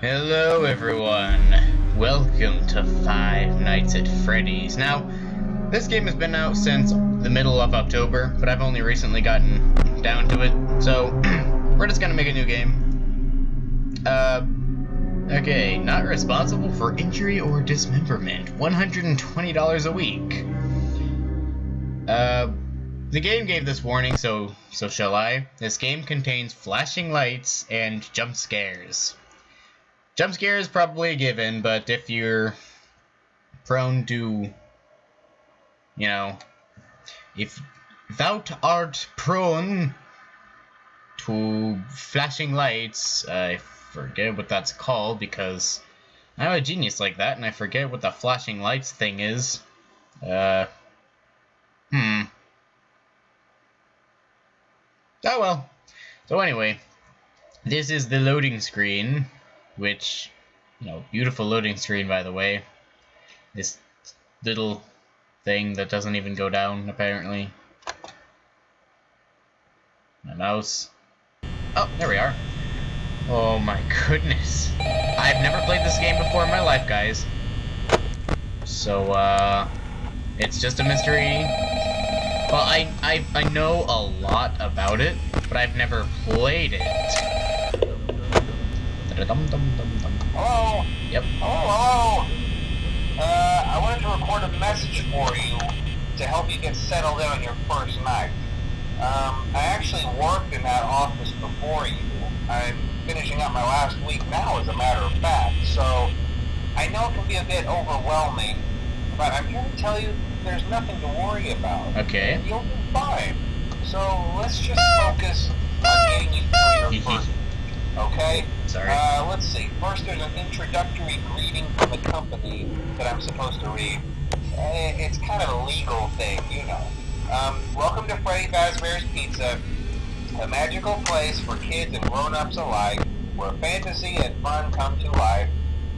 Hello everyone, welcome to Five Nights at Freddy's. Now, this game has been out since the middle of October, but I've only recently gotten down to it, so we're just gonna make a new game. Okay, not responsible for injury or dismemberment, $120 a week. The game gave this warning, so shall I. This game contains flashing lights and jump scares. Jump scare is probably a given, but if you're prone to, if thou art prone to flashing lights, I forget what that's called because I'm a genius like that and I forget what the flashing lights thing is. Oh well. So anyway, this is the loading screen. Which, beautiful loading screen, by the way. This little thing that doesn't even go down, apparently. My mouse. Oh, there we are. Oh my goodness. I've never played this game before in my life, guys. So, it's just a mystery. Well, I know a lot about it, but I've never played it. Hello? Yep. Hello? I wanted to record a message for you to help you get settled in on your first night. I actually worked in that office before you. I'm finishing up my last week now, as a matter of fact, so I know it can be a bit overwhelming, but I'm here to tell you there's nothing to worry about. Okay. You'll be fine. So let's just focus on getting you through your first. Okay? Sorry. Let's see. First, there's an introductory greeting from the company that I'm supposed to read. It's kind of a legal thing, Welcome to Freddy Fazbear's Pizza, a magical place for kids and grown-ups alike, where fantasy and fun come to life.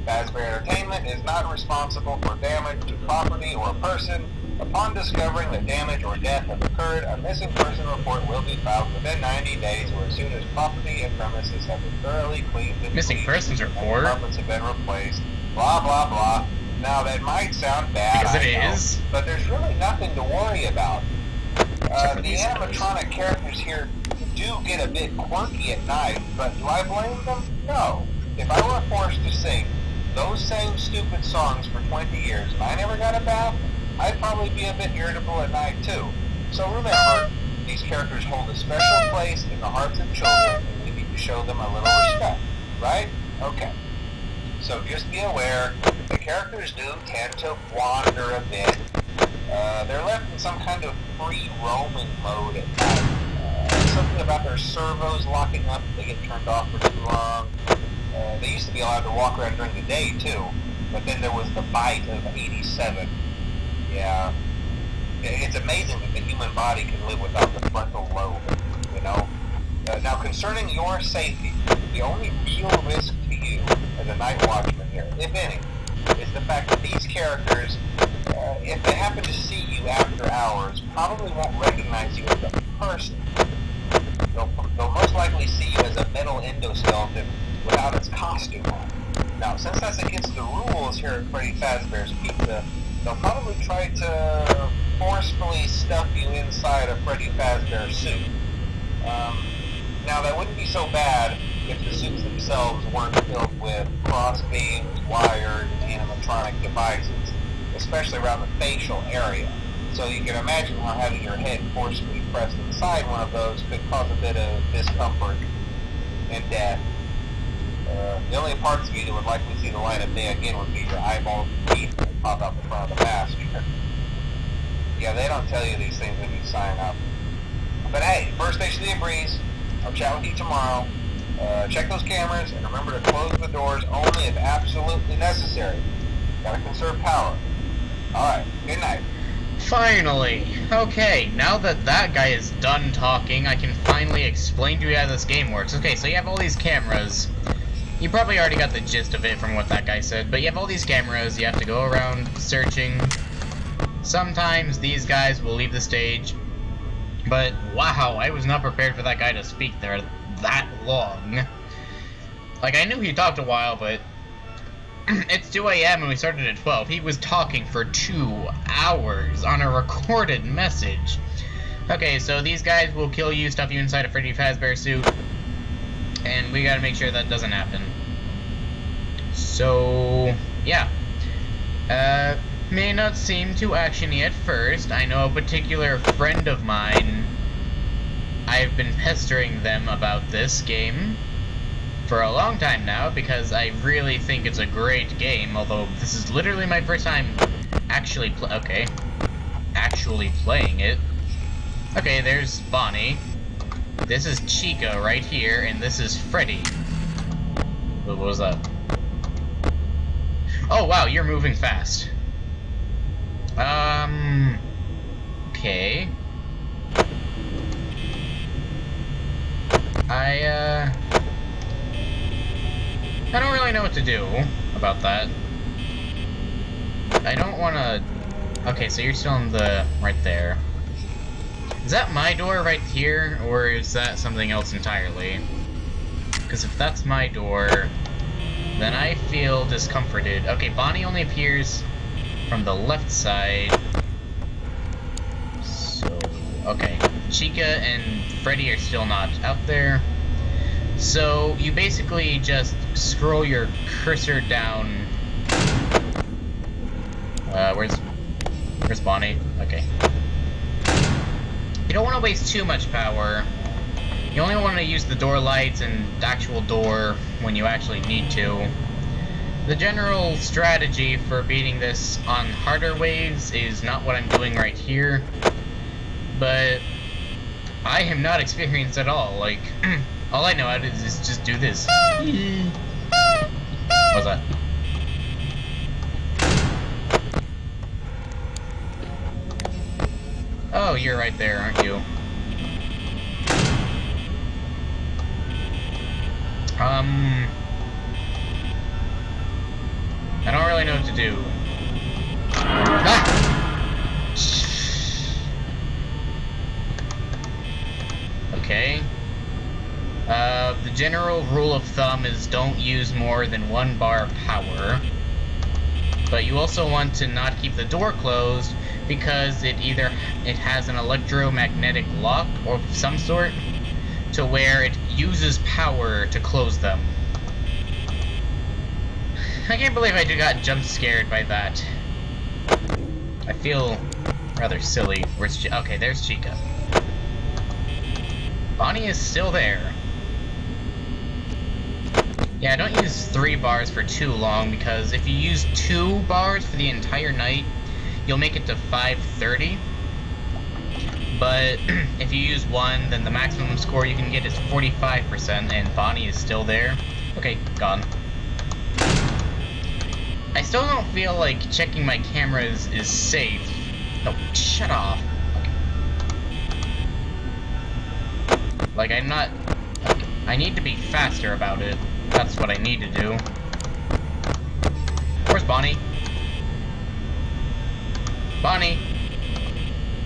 Fazbear Entertainment is not responsible for damage to property or person. Upon discovering that damage or death has occurred, a missing person report will be filed within 90 days or as soon as property and premises have been thoroughly cleaned and missing persons report? Carpets have been replaced, blah, blah, blah. Now, that might sound bad, because it is, but there's really nothing to worry about. The animatronic characters here do get a bit quirky at night, but do I blame them? No. If I were forced to sing those same stupid songs for 20 years and I never got a bath, I'd probably be a bit irritable at night too. So remember, these characters hold a special place in the hearts of children and we need to show them a little respect, right? Okay. So just be aware, the characters do tend to wander a bit. They're left in some kind of free roaming mode at night. Something about their servos locking up if they get turned off for too long. They used to be allowed to walk around during the day too, but then there was the bite of 87. Yeah, it's amazing that the human body can live without the frontal lobe, Now, concerning your safety, the only real risk to you as a night watchman here, if any, is the fact that these characters, if they happen to see you after hours, probably won't recognize you as a person. They'll most likely see you as a metal endoskeleton without its costume on. Now, since that's against the rules here at Freddy Fazbear's Pizza, they'll probably try to forcefully stuff you inside a Freddy Fazbear suit. Now, that wouldn't be so bad if the suits themselves weren't filled with cross beams, wires, and animatronic devices, especially around the facial area. So you can imagine how having your head forcefully pressed inside one of those could cause a bit of discomfort and death. The only parts of you that would likely see the light of day again would be your eyeballs and teeth that pop out the front of the mask. Yeah, they don't tell you these things when you sign up. But hey, first station of the breeze. I'll chat with you tomorrow. Check those cameras and remember to close the doors only if absolutely necessary. Gotta conserve power. Alright, good night. Finally! Okay, now that that guy is done talking, I can finally explain to you how this game works. Okay, so you have all these cameras. You probably already got the gist of it from what that guy said, but you have all these cameras, you have to go around searching. Sometimes these guys will leave the stage, but wow, I was not prepared for that guy to speak there that long. Like, I knew he talked a while, but it's 2 a.m. and we started at 12. He was talking for 2 hours on a recorded message. Okay, so these guys will kill you, stuff you inside a Freddy Fazbear suit, and we gotta make sure that doesn't happen. So, yeah. May not seem too actiony at first. I know a particular friend of mine, I've been pestering them about this game for a long time now, because I really think it's a great game, although this is literally my first time actually playing it. Okay, there's Bonnie. This is Chica right here, and this is Freddy. What was that? Oh wow, you're moving fast. Okay. I don't really know what to do about that. I don't wanna... Okay, so you're still in the... right there. Is that my door right here, or is that something else entirely? Because if that's my door, then I feel discomforted. Okay, Bonnie only appears from the left side. So, okay. Chica and Freddy are still not out there. So, you basically just scroll your cursor down. Where's Bonnie? Okay. You don't want to waste too much power. You only want to use the door lights and the actual door when you actually need to. The general strategy for beating this on harder waves is not what I'm doing right here, but I am not experienced at all. Like, all I know how to do is just do this. What's that? Oh, you're right there, aren't you? I don't really know what to do. Ah! Okay. The general rule of thumb is don't use more than 1 bar of power. But you also want to not keep the door closed, because it has an electromagnetic lock of some sort to where it uses power to close them. I can't believe I got jump scared by that. I feel rather silly. Where's okay, there's Chica. Bonnie is still there. Yeah, don't use 3 bars for too long, because if you use 2 bars for the entire night, you'll make it to 5:30. But if you use 1, then the maximum score you can get is 45%, and Bonnie is still there. Okay, gone. I still don't feel like checking my cameras is safe. No, shut off. Okay. Like, I'm not... Okay. I need to be faster about it. That's what I need to do. Where's Bonnie? Bonnie!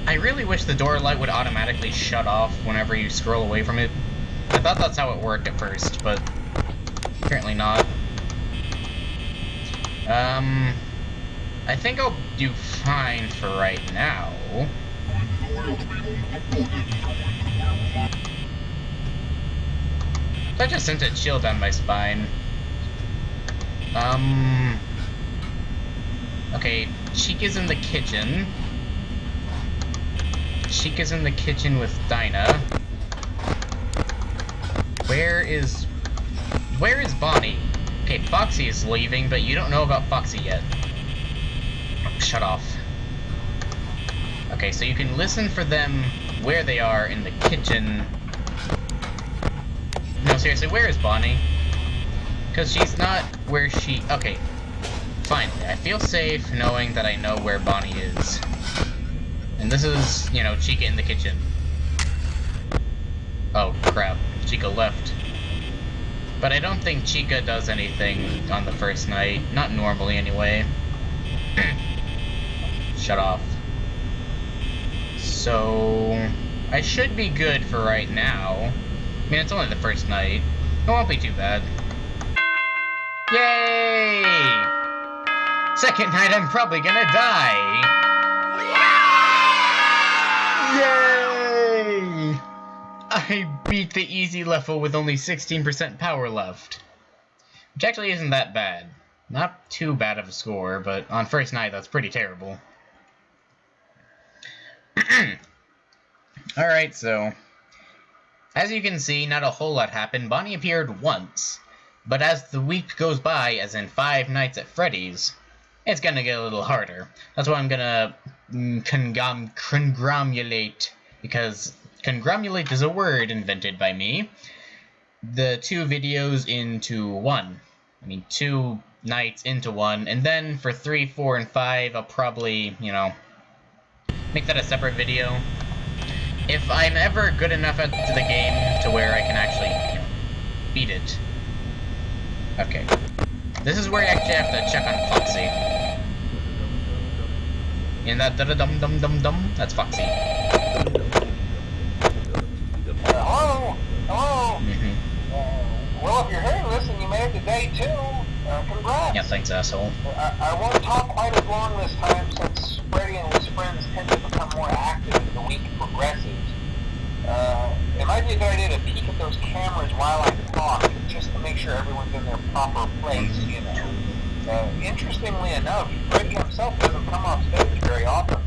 I really wish the door light would automatically shut off whenever you scroll away from it. I thought that's how it worked at first, but apparently not. I think I'll do fine for right now. That just sent a chill down my spine. Okay, Chica's in the kitchen. Chica's in the kitchen with Dinah. Where is Bonnie? Okay, Foxy is leaving, but you don't know about Foxy yet. Oh, shut off. Okay, so you can listen for them where they are in the kitchen. No, seriously, where is Bonnie? Because she's not where she... Okay, finally, I feel safe knowing that I know where Bonnie is. And this is, you know, Chica in the kitchen. Oh, crap. Chica left. But I don't think Chica does anything on the first night. Not normally, anyway. Shut off. So... I should be good for right now. I mean, it's only the first night. It won't be too bad. Yay! Second night, I'm probably gonna die. Yay! I beat the easy level with only 16% power left. Which actually isn't that bad. Not too bad of a score, but on first night, that's pretty terrible. Alright, so... as you can see, not a whole lot happened. Bonnie appeared once. But as the week goes by, as in 5 Nights at Freddy's, it's gonna get a little harder. That's why I'm gonna congramulate, because congramulate is a word invented by me, the 2 videos into one. I mean, 2 nights into one, and then for 3, 4, and 5, I'll probably, you know, make that a separate video. If I'm ever good enough at the game to where I can actually, you know, beat it. Okay. This is where you actually have to check on Foxy. And that da-da-dum-dum-dum-dum, that's Foxy. Hello? Hello? Mm-hmm. Well, if you're hearing this and you made it to day 2, congrats. Yeah, thanks, asshole. I won't talk quite as long this time since Freddy and his friends tend to become more active as the week progresses. It might be a good idea to peek at those cameras while I talk, just to make sure everyone's in their proper place, you know. Interestingly enough, Freddy himself doesn't come off stage very often.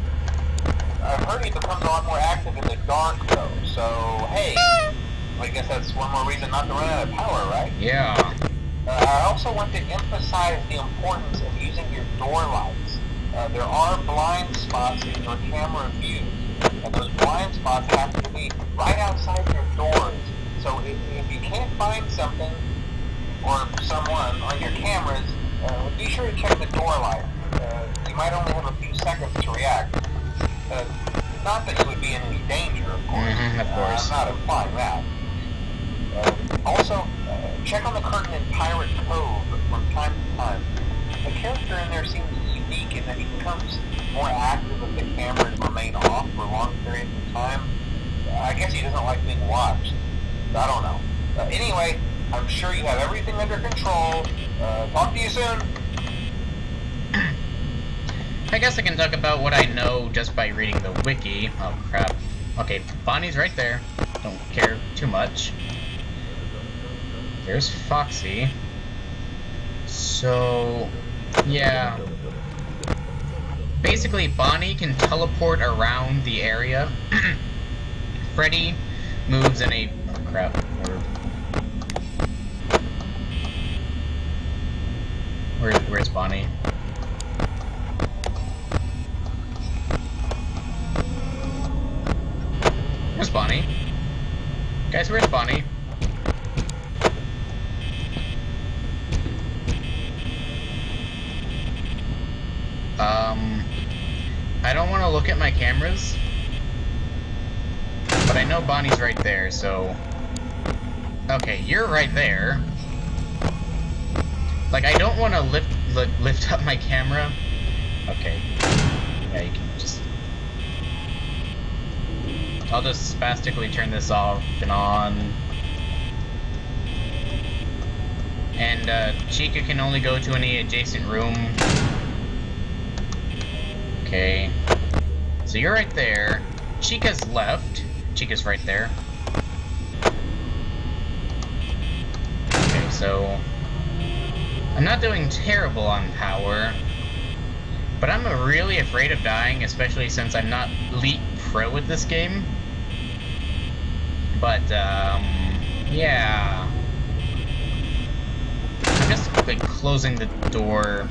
I've heard he becomes a lot more active in the dark, though, so hey, I guess that's one more reason not to run out of power, right? Yeah. I also want to emphasize the importance of using your door lights. There are blind spots in your camera view, and those blind spots have to be right outside your doors. So if you can't find something or someone on your cameras, be sure to check the door light. You might only have a few seconds to react. Not that you would be in any danger, of course. Of course. I'm not implying that. Also, check on the curtain in Pirate Cove from time to time. The character in there seems unique in that he becomes more active if the cameras remain off for long periods of time. I guess he doesn't like being watched. I don't know. Anyway, I'm sure you have everything under control. Talk to you soon. I guess I can talk about what I know just by reading the wiki. Oh, crap. Okay, Bonnie's right there. Don't care too much. There's Foxy. So, yeah. Basically, Bonnie can teleport around the area. Freddy moves in a... oh, crap. Where's Bonnie? Where's Bonnie? Guys, where's Bonnie? I don't want to look at my cameras, but I know Bonnie's right there, so... okay, you're right there. Like, I don't want to lift up my camera. Okay. Yeah, you can just... I'll just spastically turn this off and on. And, Chica can only go to any adjacent room. Okay. So you're right there. Chica's left. Chica's right there. Okay, so... I'm not doing terrible on power. But I'm really afraid of dying, especially since I'm not Elite Pro with this game. But, yeah. I'm just, like, closing the door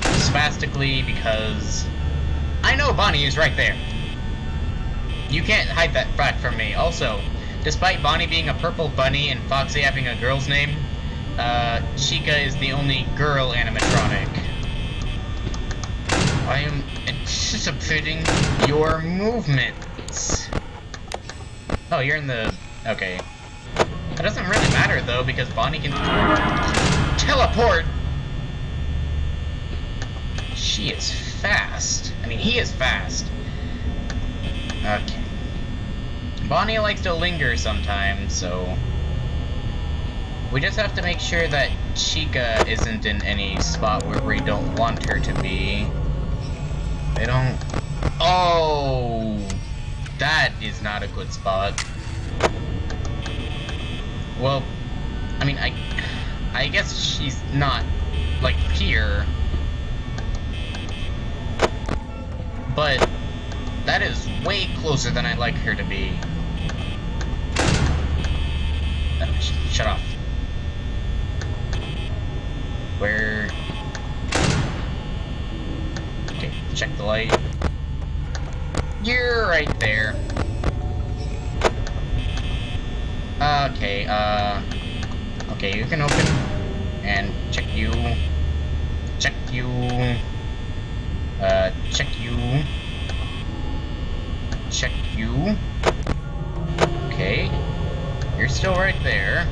spastically because I know Bonnie is right there. You can't hide that fact from me. Also, despite Bonnie being a purple bunny and Foxy having a girl's name, Chica is the only girl animatronic. I am anticipating your movements. Oh, you're in the... okay. That doesn't really matter, though, because Bonnie can... teleport! She is fast. I mean, he is fast. Okay. Bonnie likes to linger sometimes, so... We just have to make sure that Chica isn't in any spot where we don't want her to be. They don't... Oh! That is not a good spot. Well, I mean, I guess she's not, like, here. But that is way closer than I'd like her to be. Shut off. Where... Okay, check the light. You're right there. Okay, okay, you can open. And check you. Check you. Check you. Check you. Okay. You're still right there.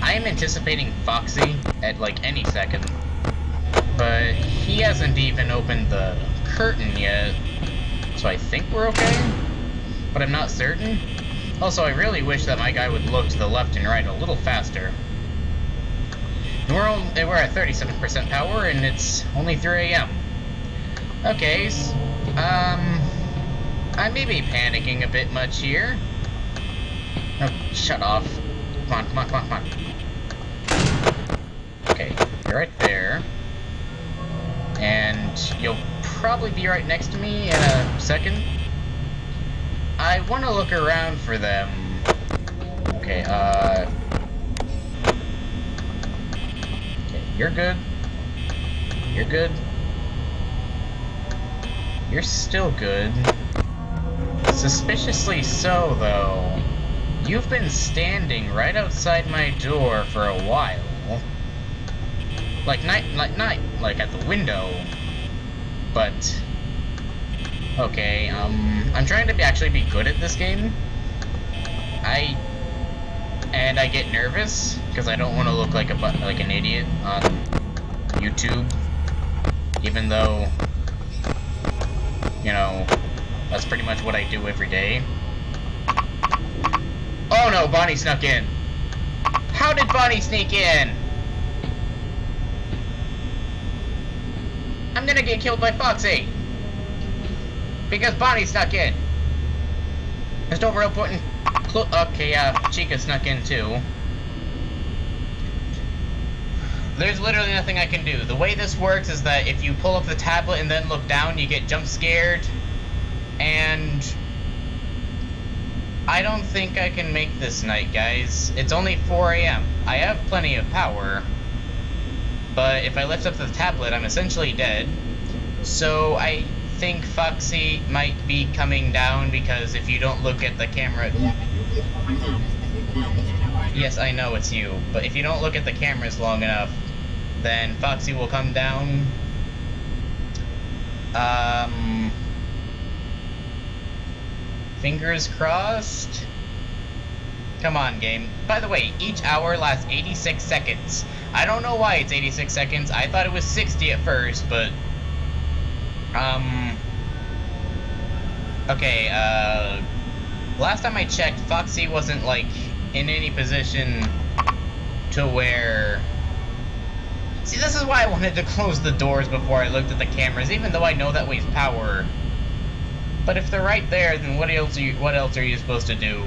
I'm anticipating Foxy at like any second. But he hasn't even opened the curtain yet. So I think we're okay. But I'm not certain. Also, I really wish that my guy would look to the left and right a little faster. We're at 37% power and it's only 3 AM. Okay, I may be panicking a bit much here. Oh, shut off. Come on, come on, come on, come on. Okay, you're right there. And you'll probably be right next to me in a second. I want to look around for them. Okay, okay, you're good. You're good. You're still good. Suspiciously so, though. You've been standing right outside my door for a while. Like at the window. But okay, I'm trying to actually be good at this game. I get nervous because I don't want to look like an idiot on YouTube, even though, you know, that's pretty much what I do every day. Oh no, Bonnie snuck in. How did Bonnie sneak in? I'm gonna get killed by Foxy. Because Bonnie snuck in. There's no real point in... Okay, Chica snuck in too. There's literally nothing I can do. The way this works is that if you pull up the tablet and then look down, you get jump scared. And... I don't think I can make this night, guys. It's only 4 AM. I have plenty of power. But if I lift up the tablet, I'm essentially dead. So I think Foxy might be coming down because if you don't look at the camera... Yes, I know it's you. But if you don't look at the cameras long enough, then Foxy will come down. Fingers crossed. Come on, game. By the way, each hour lasts 86 seconds. I don't know why it's 86 seconds. I thought it was 60 at first, but... Okay, last time I checked, Foxy wasn't, like, in any position to where... See, this is why I wanted to close the doors before I looked at the cameras, even though I know that wastes power. But if they're right there, then what else are you supposed to do?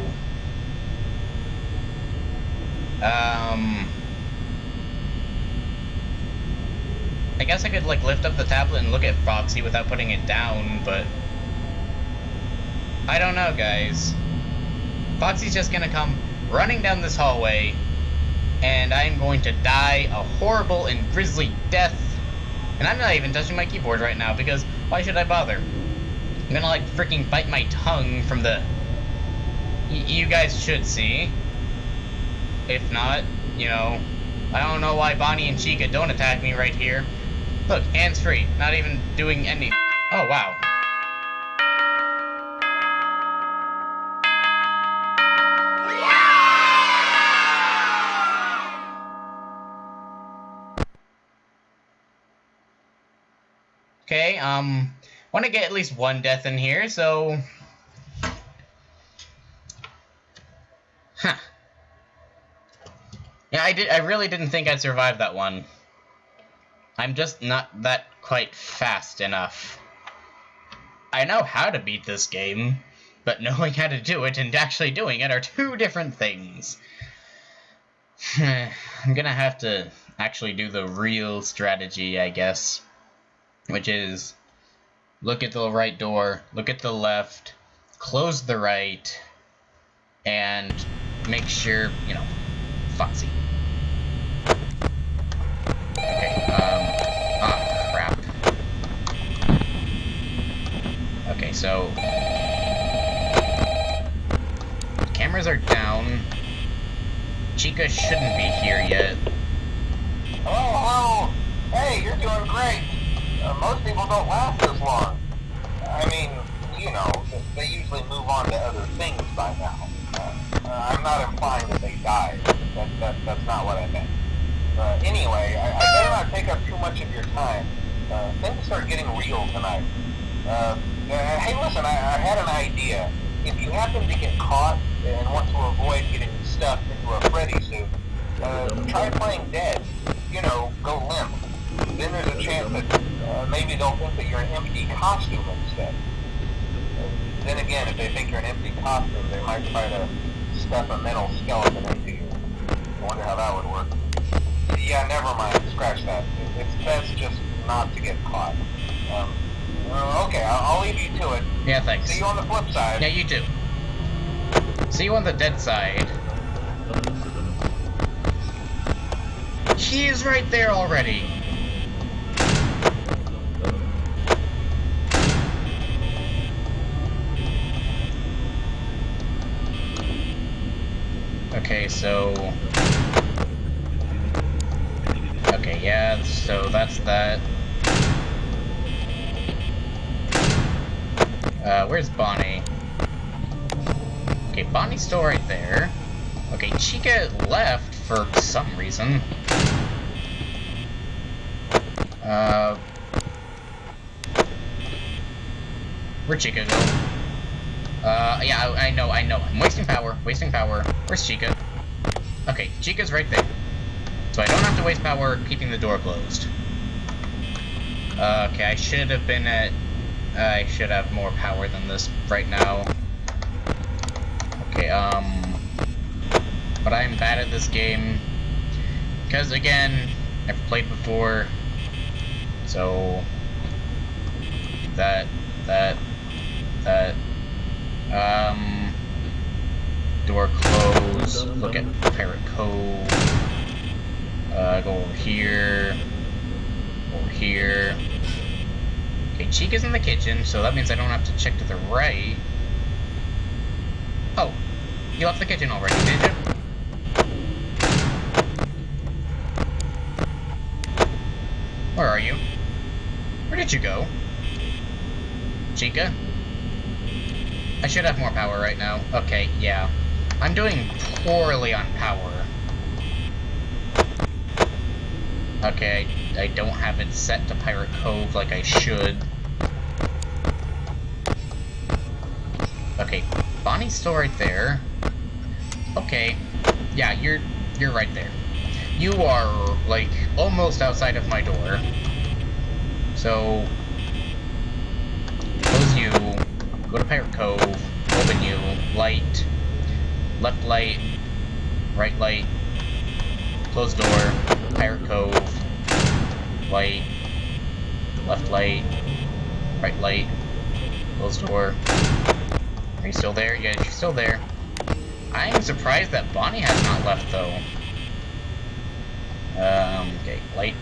I guess I could, like, lift up the tablet and look at Foxy without putting it down, but... I don't know, guys. Foxy's just gonna come running down this hallway, and I'm going to die a horrible and grisly death. And I'm not even touching my keyboard right now, because why should I bother? I'm gonna, like, freaking bite my tongue from the... you guys should see. If not, you know, I don't know why Bonnie and Chica don't attack me right here. Look, hands-free, not even doing any... Oh, wow. Okay, want to get at least one death in here, so... Yeah, I really didn't think I'd survive that one. I'm just not that quite fast enough. I know how to beat this game, but knowing how to do it and actually doing it are two different things. I'm gonna have to actually do the real strategy, I guess. Which is, look at the right door, look at the left, close the right, and make sure, you know, Foxy. Okay, crap. Okay, so cameras are down. Chica shouldn't be here yet. Hello. Hey, you're doing great. Most people don't last this long. I mean, you know, they usually move on to other things by now. I'm not implying that they died. That's not what I meant. Anyway, I better not take up too much of your time. Things are getting real tonight. Hey, listen, I had an idea. If you happen to get caught and want to avoid getting stuffed into a Freddy suit, try playing dead. You know, go limp. Then there's a chance that maybe they'll think that you're an empty costume instead. Then again, if they think you're an empty costume, they might try to stuff a mental skeleton into you. I wonder how that would work. Yeah, never mind. Scratch that. It's best just not to get caught. Okay, I'll leave you to it. Yeah, thanks. See you on the flip side. Yeah, you too. See you on the dead side. She is right there already. Okay, so... Okay, yeah, so that's that. Where's Bonnie? Okay, Bonnie's still right there. Okay, Chica left for some reason. Where'd Chica go? Yeah, I know. I'm wasting power. Where's Chica? Okay, Chica's right there. So I don't have to waste power keeping the door closed. Okay, I should have been at... I should have more power than this right now. Okay, but I'm bad at this game. Because, again, I've played before. So... Door closed. Look at Pirate Cove. Go over here. Over here. Okay, Chica's in the kitchen, so that means I don't have to check to the right. Oh, you left the kitchen already, did you? Where are you? Where did you go? Chica? I should have more power right now. Okay, yeah. I'm doing poorly on power. Okay, I don't have it set to Pirate Cove like I should. Okay, Bonnie's still right there. Okay, yeah, you're right there. You are, like, almost outside of my door. So, close you, go to Pirate Cove, open you, light, left light, right light, close door, Pirate Cove, light, left light, right light, close door. Are you still there? Yeah, she's still there. I'm surprised that Bonnie has not left, though. Okay, light.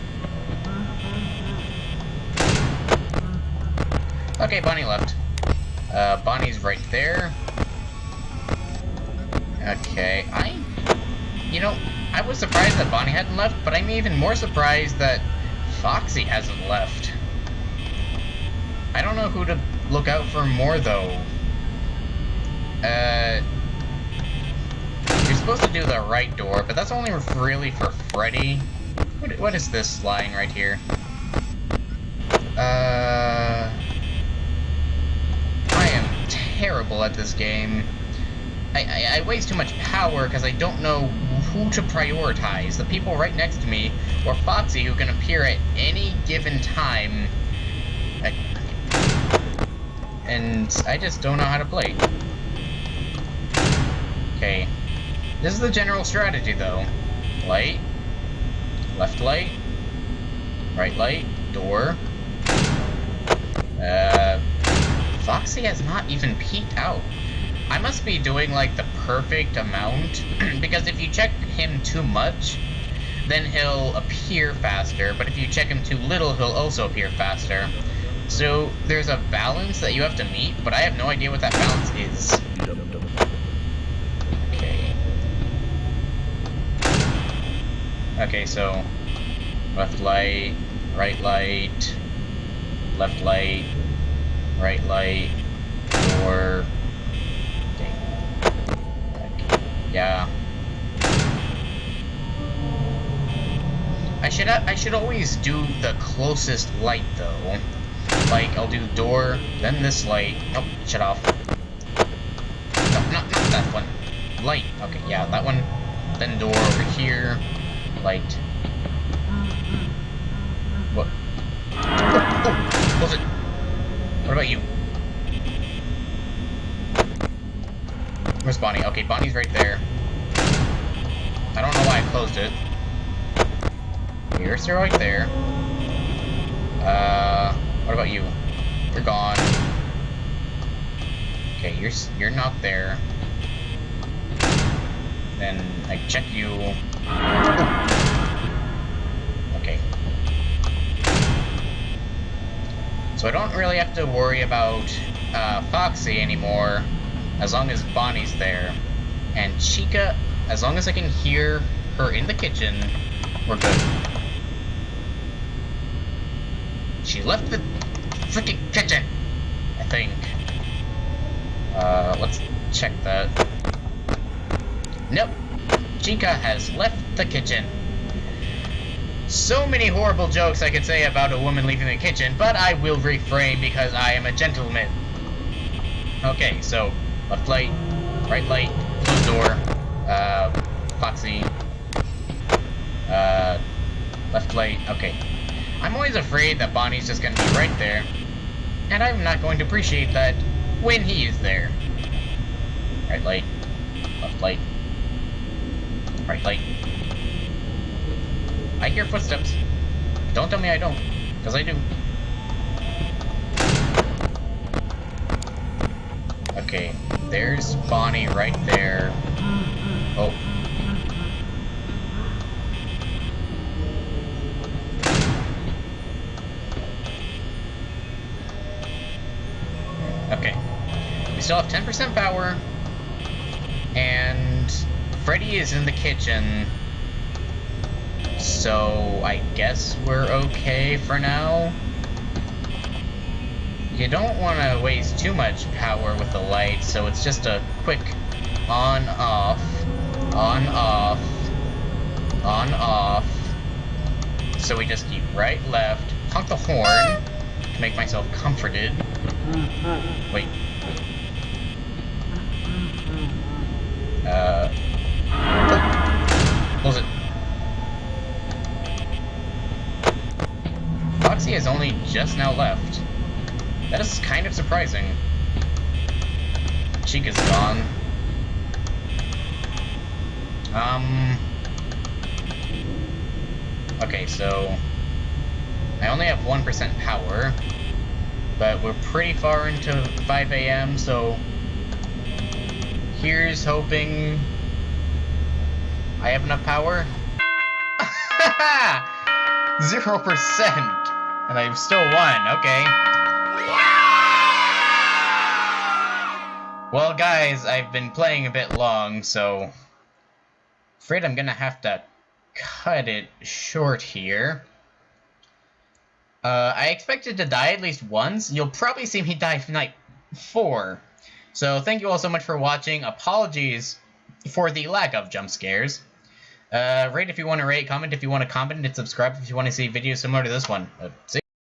Okay, Bonnie left. Bonnie's right there. Okay, you know, I was surprised that Bonnie hadn't left, but I'm even more surprised that Foxy hasn't left. I don't know who to look out for more, though. You're supposed to do the right door, but that's only really for Freddy. What is this lying right here? I am terrible at this game. I waste too much power because I don't know who to prioritize. The people right next to me, or Foxy, who can appear at any given time. And I just don't know how to play. Okay. This is the general strategy, though. Light. Left light. Right light. Door. Foxy has not even peeked out. I must be doing, like, the perfect amount, because if you check him too much, then he'll appear faster, but if you check him too little, he'll also appear faster. So, there's a balance that you have to meet, but I have no idea what that balance is. Okay. Okay, so, left light, right light, left light, right light, door. Yeah. I should always do the closest light though. Like I'll do door, then this light. Oh, shut off. No, not that one. Light. Okay, yeah, that one. Then door over here. Light. What? Oh, close it. What about you? Where's Bonnie? Okay, Bonnie's right there. I don't know why I closed it. Yours are right there. What about you? You're gone. Okay, you're not there. Then I check you. Okay. So I don't really have to worry about Foxy anymore. As long as Bonnie's there. And Chica, as long as I can hear her in the kitchen, we're good. She left the freaking kitchen, I think. Let's check that. Nope. Chica has left the kitchen. So many horrible jokes I could say about a woman leaving the kitchen, but I will refrain because I am a gentleman. Okay, so left light, right light, closed door, Foxy, left light, okay. I'm always afraid that Bonnie's just gonna be right there, and I'm not going to appreciate that when he is there. Right light, left light, right light. I hear footsteps. Don't tell me I don't, because I do. Okay, there's Bonnie right there. Oh. Okay. We still have 10% power. And Freddy is in the kitchen. So I guess we're okay for now. You don't want to waste too much power with the light, so it's just a quick on, off, on, off, on, off. So we just keep right, left, honk the horn to make myself comforted. Wait. Close it. Foxy has only just now left. That is kind of surprising. Chica's gone. Okay, so I only have 1% power, but we're pretty far into 5 AM, so here's hoping I have enough power. 0%! And I've still won, okay. Well, guys, I've been playing a bit long, so afraid I'm gonna have to cut it short here. I expected to die at least once. You'll probably see me die night 4. So thank you all so much for watching. Apologies for the lack of jump scares. Rate if you want to rate, comment if you want to comment, and subscribe if you want to see videos similar to this one. See ya.